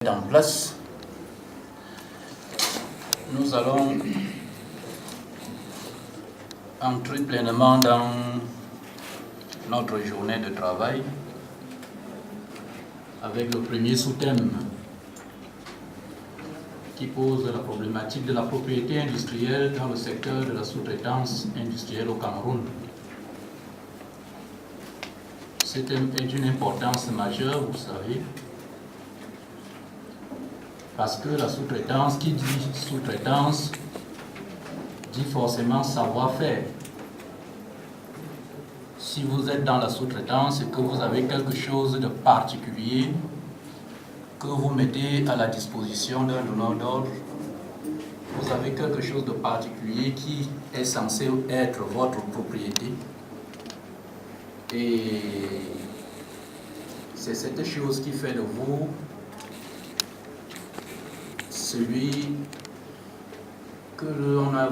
En place, nous allons entrer pleinement dans notre journée de travail avec le premier sous-thème qui pose la problématique de la propriété industrielle dans le secteur de la sous-traitance industrielle au Cameroun. Ce thème est d'une importance majeure, vous savez, parce que la sous-traitance, qui dit sous-traitance, dit forcément savoir-faire. Si vous êtes dans la sous-traitance, c'est que vous avez quelque chose de particulier que vous mettez à la disposition d'un donneur d'ordre. Vous avez quelque chose de particulier qui est censé être votre propriété. Et c'est cette chose qui fait de vous celui que l'on a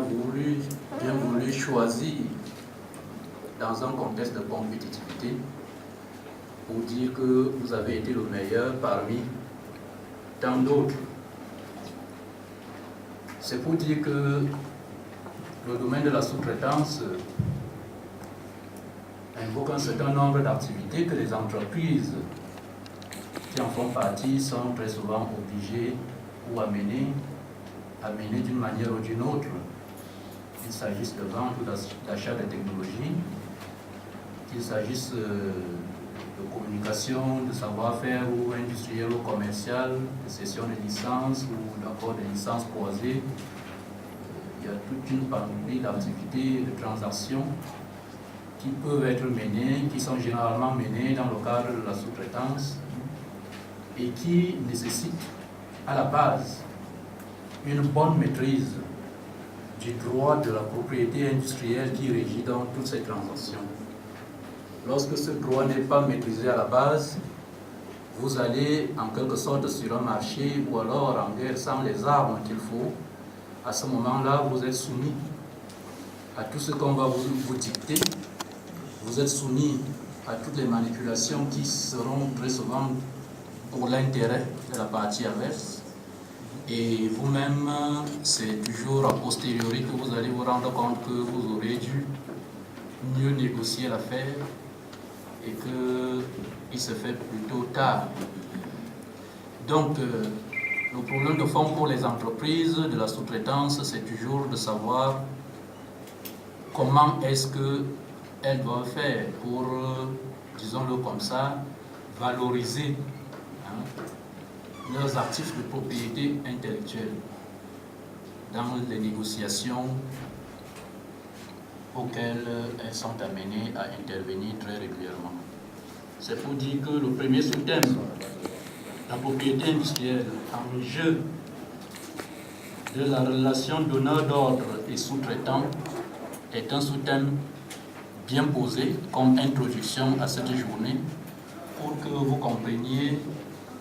bien voulu choisir dans un contexte de compétitivité pour dire que vous avez été le meilleur parmi tant d'autres. C'est pour dire que le domaine de la sous-traitance invoque un certain nombre d'activités que les entreprises qui en font partie sont très souvent obligées ou amener d'une manière ou d'une autre, qu'il s'agisse de vente ou d'achat de technologies, qu'il s'agisse de communication, de savoir-faire ou industriel ou commercial, de cession de licences ou d'accord de licences croisées. Il y a toute une panoplie d'activités, de transactions qui peuvent être menées, qui sont généralement menées dans le cadre de la sous-traitance et qui nécessitent à la base une bonne maîtrise du droit de la propriété industrielle qui régit dans toutes ces transactions. Lorsque ce droit n'est pas maîtrisé à la base, vous allez en quelque sorte sur un marché ou alors en guerre sans les armes qu'il faut. À ce moment-là, vous êtes soumis à tout ce qu'on va vous dicter. Vous êtes soumis à toutes les manipulations qui seront très souvent pour l'intérêt de la partie adverse. Et vous-même, c'est toujours a posteriori que vous allez vous rendre compte que vous aurez dû mieux négocier l'affaire et qu'il se fait plutôt tard. Donc, le problème de fond pour les entreprises de la sous-traitance, c'est toujours de savoir comment est-ce qu'elles doivent faire pour, disons-le comme ça, valoriser leurs actifs de propriété intellectuelle dans les négociations auxquelles elles sont amenées à intervenir très régulièrement. C'est pour dire que le premier sous-thème, la propriété industrielle, enjeu de la relation donneur d'ordre et sous-traitant, est un sous-thème bien posé comme introduction à cette journée pour que vous compreniez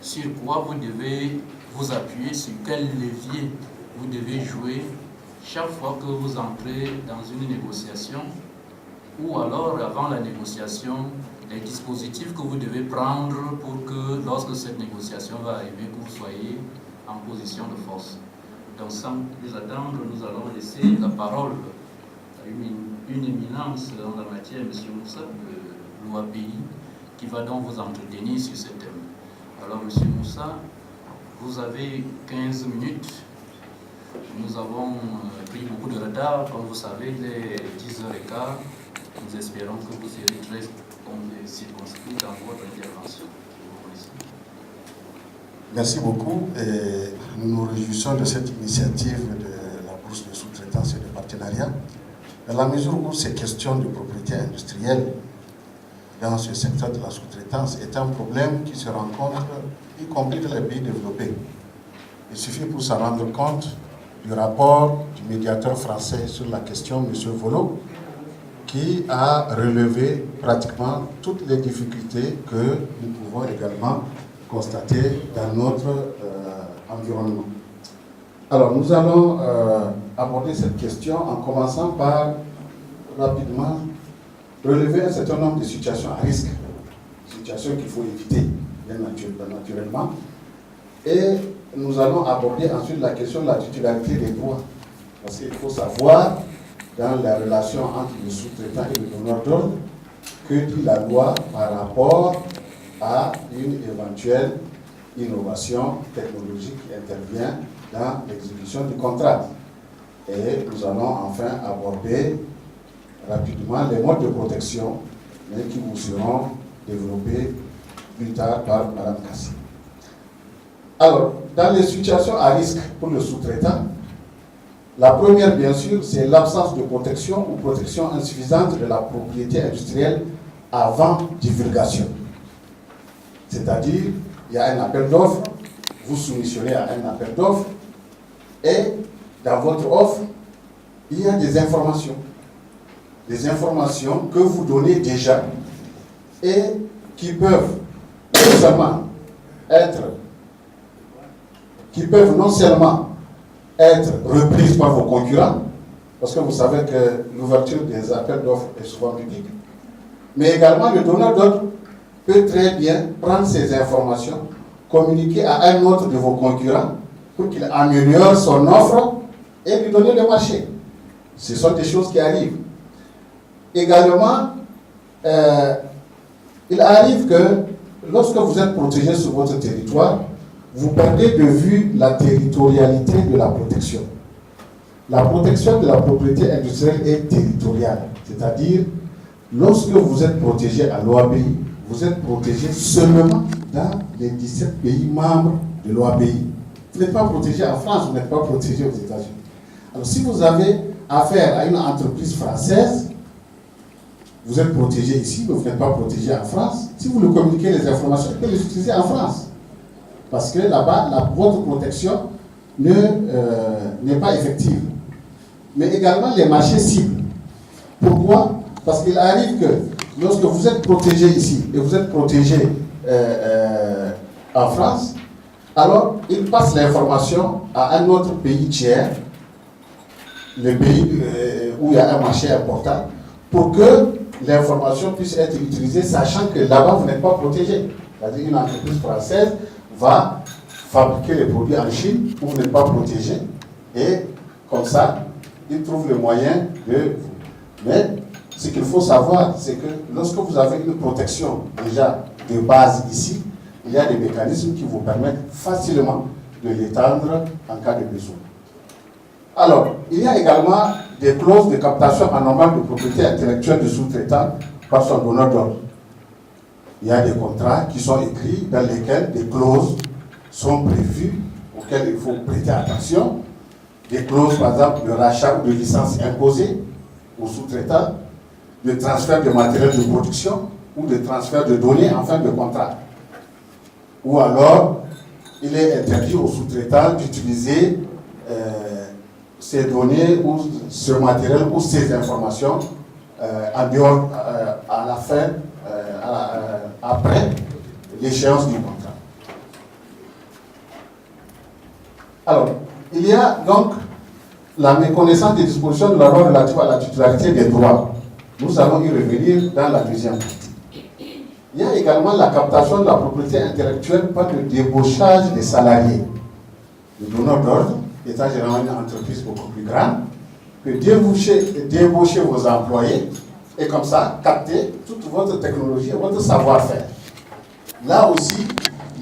sur quoi vous devez vous appuyer, sur quel levier vous devez jouer chaque fois que vous entrez dans une négociation ou alors avant la négociation, les dispositifs que vous devez prendre pour que lorsque cette négociation va arriver, que vous soyez en position de force. Donc sans plus attendre, nous allons laisser la parole à une éminence en la matière, M. Moussa de l'OAPI, qui va donc vous entretenir sur ce thème. Alors, M. Moussa, vous avez 15 minutes. Nous avons pris beaucoup de retard. Comme vous savez, il est 10h15. Nous espérons que vous serez très circonscrit dans votre intervention. Merci beaucoup. Et nous nous réjouissons de cette initiative de la bourse de sous-traitance et de partenariat. Dans la mesure où ces questions de propriété industrielle dans ce secteur de la sous-traitance est un problème qui se rencontre, y compris dans les pays développés. Il suffit pour s'en rendre compte du rapport du médiateur français sur la question, M. Volo, qui a relevé pratiquement toutes les difficultés que nous pouvons également constater dans notre environnement. Alors, nous allons aborder cette question en commençant par, rapidement, relever un certain nombre de situations à risque, situations qu'il faut éviter, bien naturellement, Et nous allons aborder ensuite la question de la titularité des droits. Parce qu'il faut savoir, dans la relation entre le sous-traitant et le donneur d'ordre, que dit la loi par rapport à une éventuelle innovation technologique qui intervient dans l'exécution du contrat. Et nous allons enfin aborder rapidement les modes de protection, mais qui vous seront développés plus tard par Mme Kassi. Alors, dans les situations à risque pour le sous-traitant, la première, bien sûr, c'est l'absence de protection ou protection insuffisante de la propriété industrielle avant divulgation. C'est-à-dire, il y a un appel d'offres, vous soumissionnez à un appel d'offres, et dans votre offre, il y a des informations que vous donnez déjà et qui peuvent non seulement être reprises par vos concurrents, parce que vous savez que l'ouverture des appels d'offres est souvent publique, mais également le donneur d'ordre peut très bien prendre ces informations, communiquer à un autre de vos concurrents pour qu'il améliore son offre et lui donner le marché. Ce sont des choses qui arrivent. Également, il arrive que lorsque vous êtes protégé sur votre territoire, vous perdez de vue la territorialité de la protection. La protection de la propriété industrielle est territoriale, c'est-à-dire, lorsque vous êtes protégé à l'OABI, vous êtes protégé seulement dans les 17 pays membres de l'OABI. Vous n'êtes pas protégé en France, vous n'êtes pas protégé aux États-Unis. Alors, si vous avez affaire à une entreprise française, vous êtes protégé ici, mais vous n'êtes pas protégé en France. Si vous lui communiquez les informations, vous pouvez les utiliser en France. Parce que là-bas, votre protection n'est pas effective. Mais également les marchés cibles. Pourquoi? Parce qu'il arrive que lorsque vous êtes protégé ici et vous êtes protégé en France, alors il passe l'information à un autre pays tiers, le pays où il y a un marché important, pour que l'information puisse être utilisée, sachant que là-bas, vous n'êtes pas protégé. C'est-à-dire une entreprise française va fabriquer les produits en Chine où vous n'êtes pas protégé, et comme ça, il trouve le moyen de vous. Mais ce qu'il faut savoir, c'est que lorsque vous avez une protection déjà de base ici, il y a des mécanismes qui vous permettent facilement de l'étendre en cas de besoin. Alors, il y a également des clauses de captation anormale de propriété intellectuelle du sous-traitant par son donneur d'ordre. Il y a des contrats qui sont écrits dans lesquels des clauses sont prévues auxquelles il faut prêter attention. Des clauses, par exemple, de rachat ou de licence imposée au sous-traitant, de transfert de matériel de production ou de transfert de données en fin de contrat. Ou alors, il est interdit au sous-traitant d'utiliser ces données ou ce matériel ou ces informations en dehors, à la fin, après l'échéance du contrat. Alors, il y a donc la méconnaissance des dispositions de la loi relative à la titularité des droits. Nous allons y revenir dans la deuxième partie. Il y a également la captation de la propriété intellectuelle par le débauchage des salariés. Le donneur d'ordre, étant généralement une entreprise beaucoup plus grande, peut débaucher vos employés et comme ça capter toute votre technologie et votre savoir-faire. Là aussi,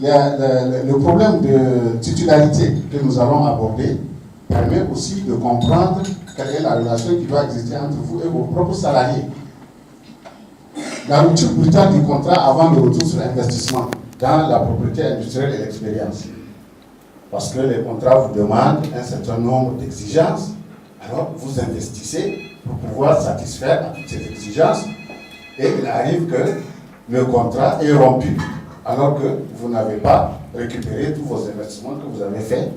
le problème de titularité que nous allons aborder permet aussi de comprendre quelle est la relation qui doit exister entre vous et vos propres salariés. La rupture brutale du contrat avant le retour sur investissement dans la propriété industrielle et l'expérience. Parce que les contrats vous demandent un certain nombre d'exigences, alors vous investissez pour pouvoir satisfaire à toutes ces exigences, et il arrive que le contrat est rompu, alors que vous n'avez pas récupéré tous vos investissements que vous avez faits,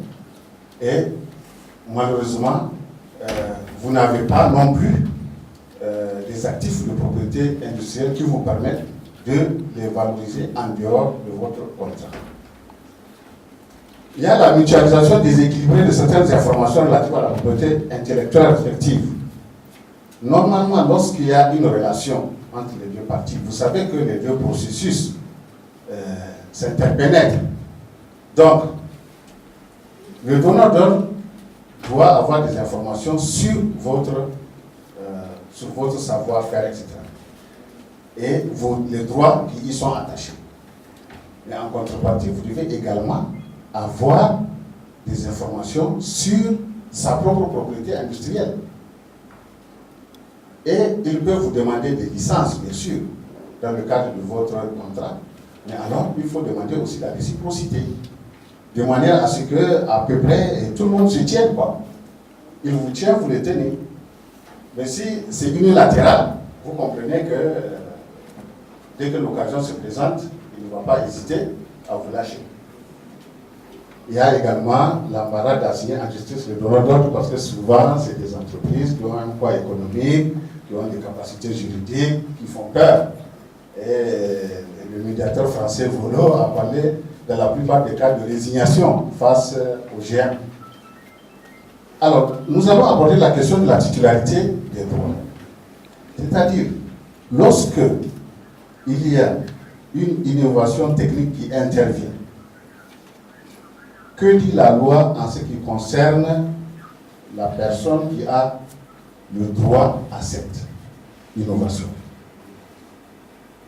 et malheureusement, vous n'avez pas non plus des actifs de propriété industrielle qui vous permettent de les valoriser en dehors de votre contrat. Il y a la mutualisation déséquilibrée de certaines informations relatives à la propriété intellectuelle respective. Normalement, lorsqu'il y a une relation entre les deux parties, vous savez que les deux processus s'interpénètrent. Donc, Le donneur d'ordre doit avoir des informations sur votre savoir-faire, etc. Et les droits qui y sont attachés. Mais en contrepartie, vous devez également avoir des informations sur sa propre propriété industrielle. Et il peut vous demander des licences, bien sûr, dans le cadre de votre contrat. Mais alors, il faut demander aussi la réciprocité. De manière à ce que, à peu près, tout le monde se tienne, quoi. Il vous tient, vous le tenez. Mais si c'est unilatéral, vous comprenez que dès que l'occasion se présente, il ne va pas hésiter à vous lâcher. Il y a également l'embarras d'assigner en justice le donneur d'ordre parce que souvent, c'est des entreprises qui ont un poids économique, qui ont des capacités juridiques, qui font peur. Et le médiateur français Volo a parlé dans la plupart des cas de résignation face aux géants. Alors, nous allons aborder la question de la titularité des droits. C'est-à-dire, lorsque il y a une innovation technique qui intervient, que dit la loi en ce qui concerne la personne qui a le droit à cette innovation?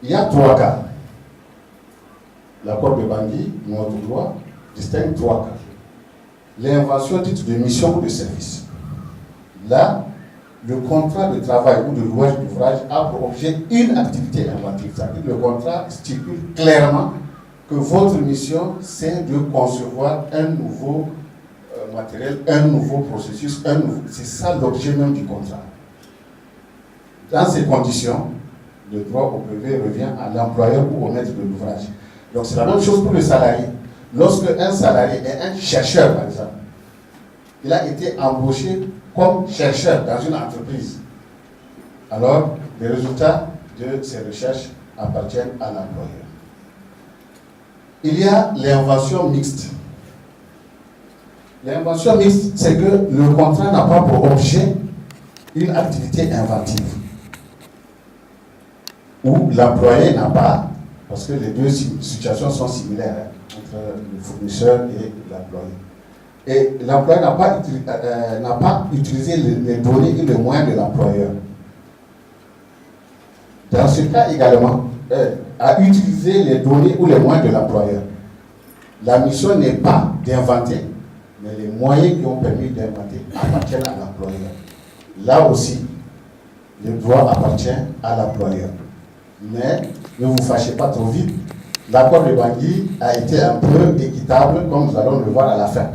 Il y a 3 cas. L'accord de Bangui, notre loi, distingue 3 cas. L'invention dite de mission ou de service. Là, le contrat de travail ou de louage d'ouvrage a pour objet une activité inventive. C'est-à-dire que le contrat stipule clairement que votre mission, c'est de concevoir un nouveau matériel, un nouveau processus, c'est ça l'objet même du contrat. Dans ces conditions, le droit au brevet revient à l'employeur ou au maître de l'ouvrage. Donc c'est la même chose pour le salarié. Lorsque un salarié est un chercheur, par exemple, il a été embauché comme chercheur dans une entreprise, alors les résultats de ces recherches appartiennent à l'employeur. Il y a l'invention mixte. L'invention mixte, c'est que le contrat n'a pas pour objet une activité inventive, où l'employé n'a pas, parce que les deux situations sont similaires entre le fournisseur et l'employé. Et l'employé n'a pas utilisé les données et les moyens de l'employeur. Dans ce cas également, à utiliser les données ou les moyens de l'employeur. La mission n'est pas d'inventer, mais les moyens qui ont permis d'inventer appartiennent à l'employeur. Là aussi, le droit appartient à l'employeur. Mais ne vous fâchez pas trop vite, l'accord de Bangui a été un peu équitable, comme nous allons le voir à la fin.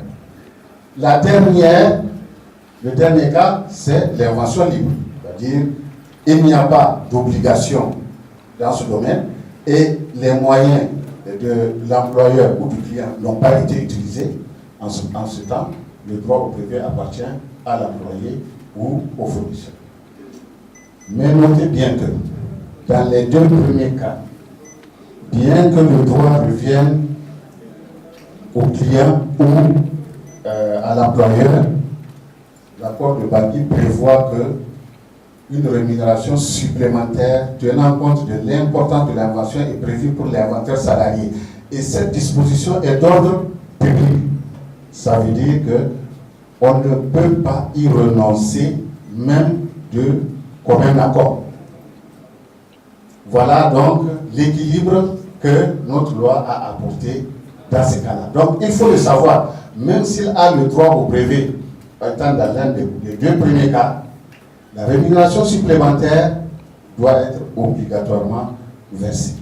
Le dernier cas, c'est l'invention libre. C'est-à-dire, il n'y a pas d'obligation dans ce domaine et les moyens de l'employeur ou du client n'ont pas été utilisés. En ce temps, le droit au brevet appartient à l'employé ou au fournisseur. Mais notez bien que dans les 2 premiers cas, bien que le droit revienne au client ou à l'employeur, l'accord de Bangui prévoit qu'une rémunération supplémentaire tenant compte de l'importance de l'invention est prévue pour l'inventeur salarié. Et cette disposition est d'ordre public. Ça veut dire qu'on ne peut pas y renoncer, même de commun accord. Voilà donc l'équilibre que notre loi a apporté dans ces cas-là. Donc il faut le savoir, même s'il a le droit au brevet, étant dans l'un des 2 premiers cas, la rémunération supplémentaire doit être obligatoirement versée.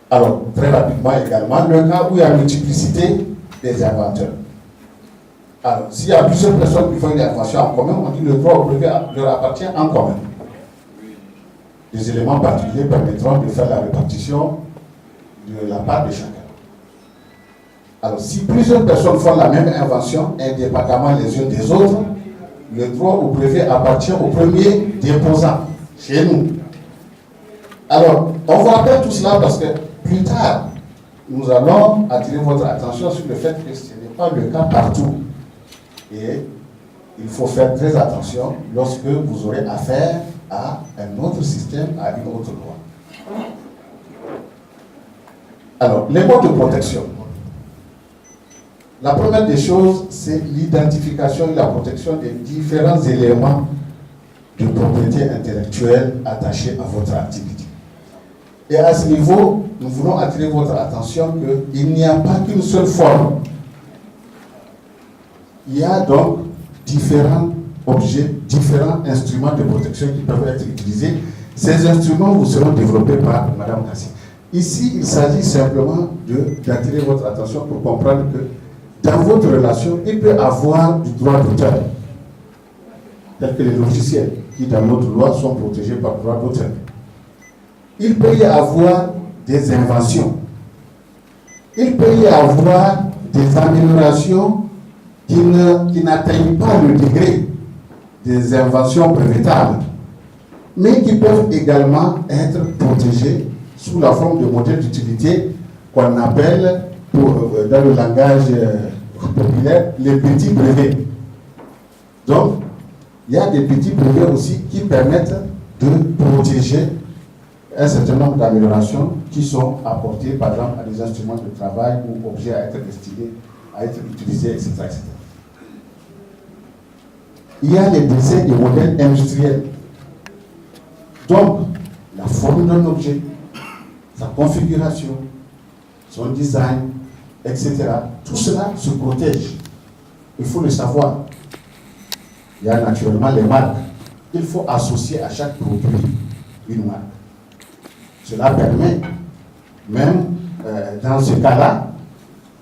Alors, très rapidement également, le cas où il y a multiplicité des inventeurs. Alors, s'il y a plusieurs personnes qui font une invention en commun, on dit que le droit au brevet leur appartient en commun. Des éléments particuliers permettront de faire la répartition de la part de chacun. Alors, si plusieurs personnes font la même invention, indépendamment les unes des autres, le droit au brevet appartient au premier déposant, chez nous. Alors, on vous rappelle tout cela parce que plus tard, nous allons attirer votre attention sur le fait que ce n'est pas le cas partout. Et il faut faire très attention lorsque vous aurez affaire à un autre système, à une autre loi. Alors, les modes de protection. La première des choses, c'est l'identification et la protection des différents éléments de propriété intellectuelle attachés à votre activité. Et à ce niveau, nous voulons attirer votre attention qu'il n'y a pas qu'une seule forme. Il y a donc différents objets, différents instruments de protection qui peuvent être utilisés. Ces instruments vous seront développés par Mme Kassi. Ici, il s'agit simplement d'attirer votre attention pour comprendre que dans votre relation, il peut y avoir du droit d'auteur, tel que les logiciels qui, dans notre loi, sont protégés par le droit d'auteur. Il peut y avoir des inventions. Il peut y avoir des améliorations qui n'atteignent pas le degré des inventions brevétables, mais qui peuvent également être protégées sous la forme de modèles d'utilité qu'on appelle, dans le langage populaire, les petits brevets. Donc, il y a des petits brevets aussi qui permettent de protéger un certain nombre d'améliorations qui sont apportées, par exemple, à des instruments de travail ou objets à être destinés, à être utilisés, etc., etc. Il y a les dessins des modèles industriels. Donc, la forme d'un objet, sa configuration, son design, etc. Tout cela se protège. Il faut le savoir. Il y a naturellement les marques. Il faut associer à chaque produit une marque. Cela permet, même dans ce cas-là,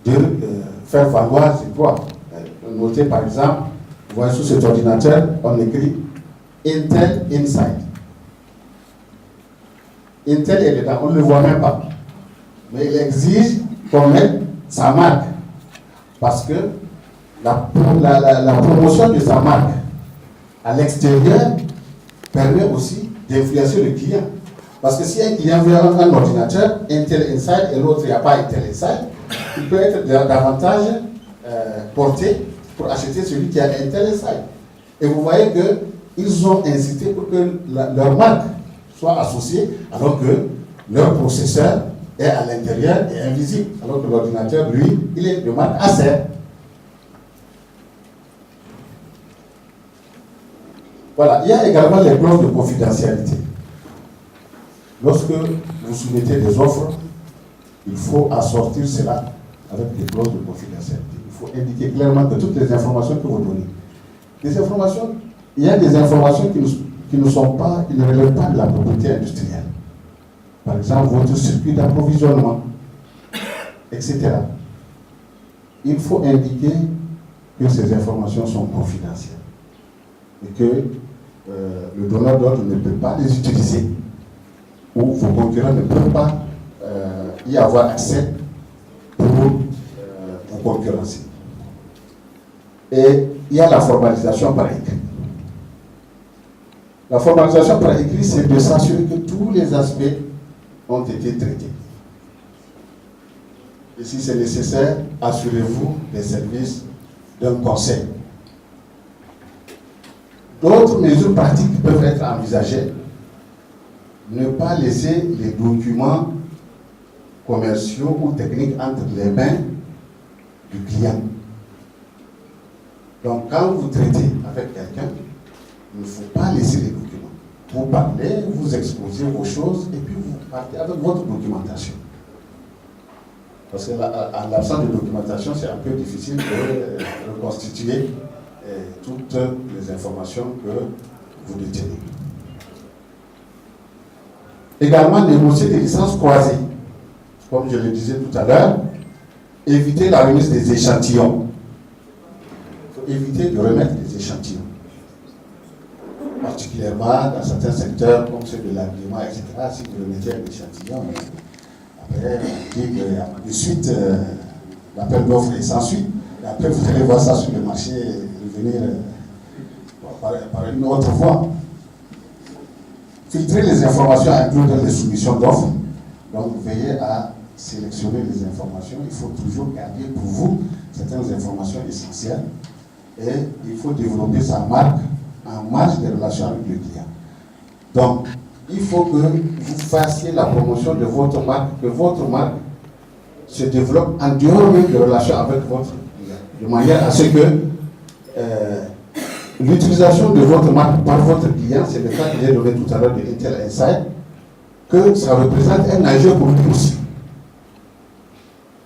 de faire valoir ses droits. Notez par exemple, vous voyez sur cet ordinateur, on écrit Intel Inside. Intel est dedans, on ne le voit même pas. Mais il exige qu'on mette sa marque. Parce que la promotion de sa marque à l'extérieur permet aussi d'influencer le client. Parce que si un client veut un ordinateur, Intel Inside, et l'autre, il n'y a pas Intel Inside, il peut être davantage porté pour acheter celui qui a Intel Inside. Et vous voyez qu'ils ont incité pour que leur marque soit associée, alors que leur processeur est à l'intérieur et invisible, alors que l'ordinateur, lui, il est de marque Acer. Voilà, il y a également les clauses de confidentialité. Lorsque vous soumettez des offres, il faut assortir cela avec des clauses de confidentialité. Il faut indiquer clairement que toutes les informations que vous donnez, il y a des informations qui ne relèvent pas de la propriété industrielle. Par exemple, votre circuit d'approvisionnement, etc. Il faut indiquer que ces informations sont confidentielles et que le donneur d'ordre ne peut pas les utiliser ou vos concurrents ne peuvent pas y avoir accès pour vous concurrencer. Et il y a la formalisation par écrit. La formalisation par écrit, c'est de s'assurer que tous les aspects ont été traités. Et si c'est nécessaire, assurez-vous des services d'un conseil. D'autres mesures pratiques peuvent être envisagées. Ne pas laisser les documents commerciaux ou techniques entre les mains du client. Donc, quand vous traitez avec quelqu'un, il ne faut pas laisser les documents. Vous parlez, vous exposez vos choses et puis vous partez avec votre documentation. Parce qu'en l'absence de documentation, c'est un peu difficile de reconstituer toutes les informations que vous détenez. Également, négocier des licences croisées. Comme je le disais tout à l'heure, éviter la remise des échantillons. Il faut éviter de remettre des échantillons. Particulièrement dans certains secteurs, comme ceux de l'habillement, etc. Si vous remettez un échantillon, après, on dit que de suite, l'appel d'offres est sans suite. Et après, vous allez voir ça sur le marché et venir par une autre voie. Filtrer les informations à inclure dans les soumissions d'offres. Donc, veillez à sélectionner les informations. Il faut toujours garder pour vous certaines informations essentielles. Et il faut développer sa marque en marge des relations avec le client. Donc, il faut que vous fassiez la promotion de votre marque, que votre marque se développe en dehors des relations avec votre client. de manière à ce que l'utilisation de votre marque par votre client, c'est le cas que j'ai donné tout à l'heure de Intel Inside, que ça représente un enjeu pour lui aussi.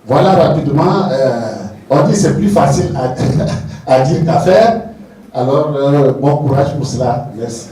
Voilà rapidement, on dit c'est plus facile à dire qu'à faire, alors bon courage pour cela, merci.